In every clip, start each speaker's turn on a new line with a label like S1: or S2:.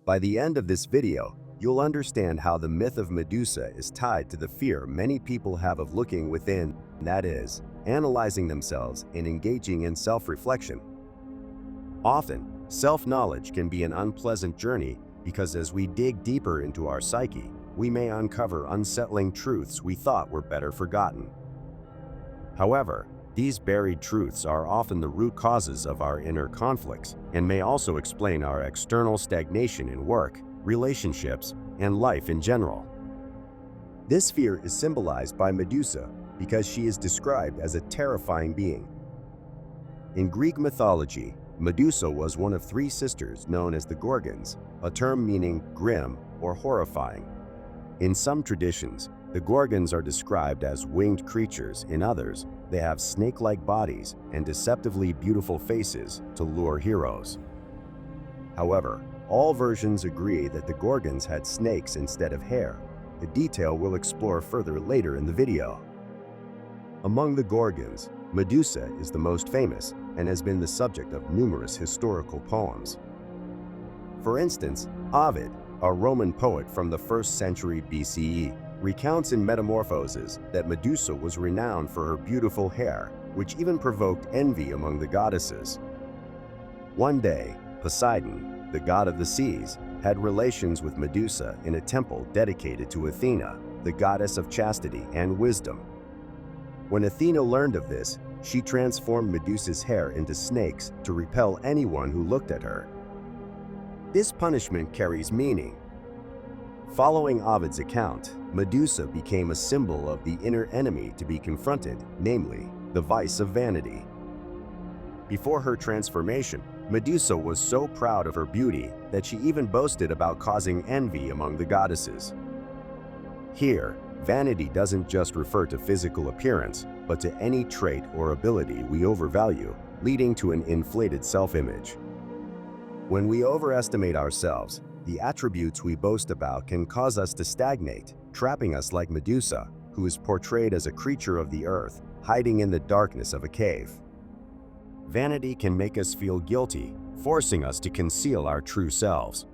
S1: By the end of this video, you'll understand how the myth of Medusa is tied to the fear many people have of looking within, that is, analyzing themselves and engaging in self-reflection. Often, self-knowledge can be an unpleasant journey because as we dig deeper into our psyche, we may uncover unsettling truths we thought were better forgotten. However, these buried truths are often the root causes of our inner conflicts and may also explain our external stagnation in work, relationships, and life in general. This fear is symbolized by Medusa because she is described as a terrifying being. In Greek mythology, Medusa was one of three sisters known as the Gorgons, a term meaning grim or horrifying. In some traditions, the Gorgons are described as winged creatures. In others, they have snake-like bodies and deceptively beautiful faces to lure heroes. However, all versions agree that the Gorgons had snakes instead of hair, a detail we'll explore further later in the video. Among the Gorgons, Medusa is the most famous and has been the subject of numerous historical poems. For instance, Ovid, a Roman poet from the 1st century BCE, recounts in Metamorphoses that Medusa was renowned for her beautiful hair, which even provoked envy among the goddesses. One day, Poseidon, the god of the seas, had relations with Medusa in a temple dedicated to Athena, the goddess of chastity and wisdom. When Athena learned of this, she transformed Medusa's hair into snakes to repel anyone who looked at her. This punishment carries meaning. Following Ovid's account, Medusa became a symbol of the inner enemy to be confronted, namely, the vice of vanity. Before her transformation, Medusa was so proud of her beauty that she even boasted about causing envy among the goddesses. Here, vanity doesn't just refer to physical appearance, but to any trait or ability we overvalue, leading to an inflated self-image. When we overestimate ourselves, the attributes we boast about can cause us to stagnate, trapping us like Medusa, who is portrayed as a creature of the earth, hiding in the darkness of a cave. Vanity can make us feel guilty, forcing us to conceal our true selves.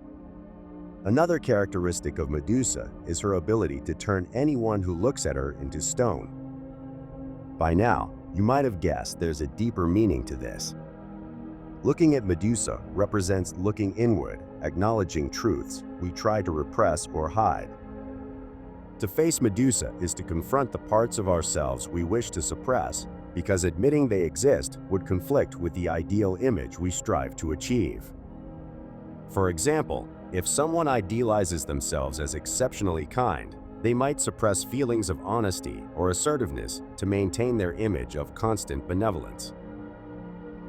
S1: Another characteristic of Medusa is her ability to turn anyone who looks at her into stone. By now, you might have guessed there's a deeper meaning to this. Looking at Medusa represents looking inward, acknowledging truths we try to repress or hide. To face Medusa is to confront the parts of ourselves we wish to suppress, because admitting they exist would conflict with the ideal image we strive to achieve. For example, if someone idealizes themselves as exceptionally kind, they might suppress feelings of honesty or assertiveness to maintain their image of constant benevolence.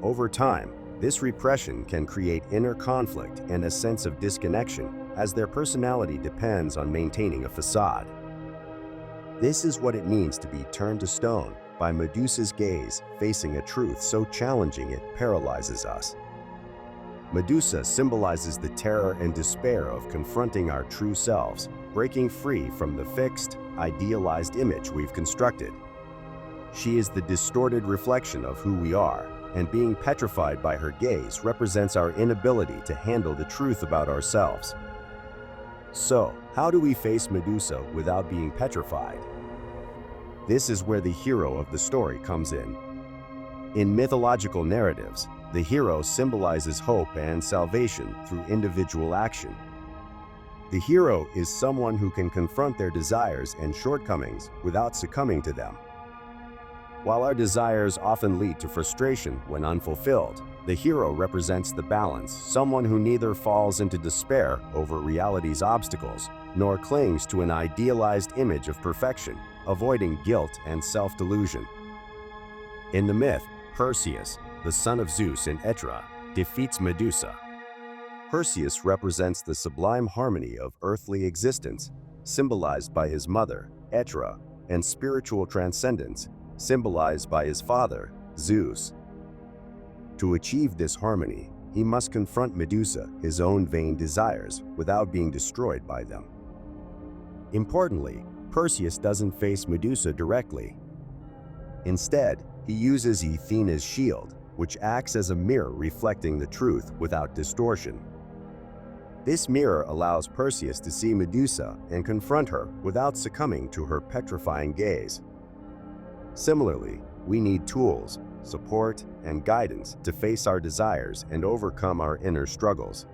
S1: Over time, this repression can create inner conflict and a sense of disconnection, as their personality depends on maintaining a facade. This is what it means to be turned to stone by Medusa's gaze, facing a truth so challenging it paralyzes us. Medusa symbolizes the terror and despair of confronting our true selves, breaking free from the fixed, idealized image we've constructed. She is the distorted reflection of who we are, and being petrified by her gaze represents our inability to handle the truth about ourselves. So, how do we face Medusa without being petrified? This is where the hero of the story comes in. In mythological narratives, the hero symbolizes hope and salvation through individual action. The hero is someone who can confront their desires and shortcomings without succumbing to them. While our desires often lead to frustration when unfulfilled, the hero represents the balance, someone who neither falls into despair over reality's obstacles, nor clings to an idealized image of perfection, avoiding guilt and self-delusion. In the myth, Perseus, the son of Zeus and Etra, defeats Medusa. Perseus represents the sublime harmony of earthly existence, symbolized by his mother, Etra, and spiritual transcendence, symbolized by his father, Zeus. To achieve this harmony, he must confront Medusa, his own vain desires, without being destroyed by them. Importantly, Perseus doesn't face Medusa directly. Instead, he uses Athena's shield, which acts as a mirror reflecting the truth without distortion. This mirror allows Perseus to see Medusa and confront her without succumbing to her petrifying gaze. Similarly, we need tools, support, and guidance to face our desires and overcome our inner struggles.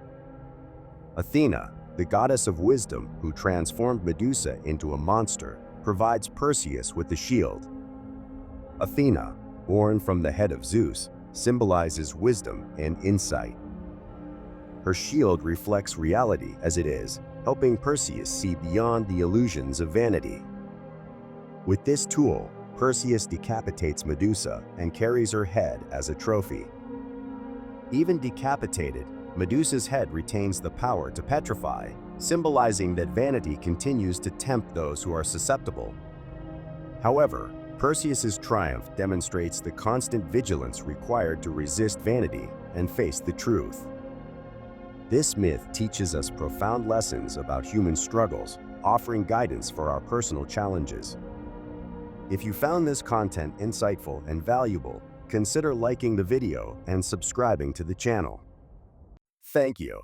S1: Athena, the goddess of wisdom who transformed Medusa into a monster, provides Perseus with the shield. Athena, born from the head of Zeus, symbolizes wisdom and insight. Her shield reflects reality as it is, helping Perseus see beyond the illusions of vanity. With this tool, Perseus decapitates Medusa and carries her head as a trophy. Even decapitated, Medusa's head retains the power to petrify, symbolizing that vanity continues to tempt those who are susceptible. However, Perseus's triumph demonstrates the constant vigilance required to resist vanity and face the truth. This myth teaches us profound lessons about human struggles, offering guidance for our personal challenges. If you found this content insightful and valuable, consider liking the video and subscribing to the channel. Thank you.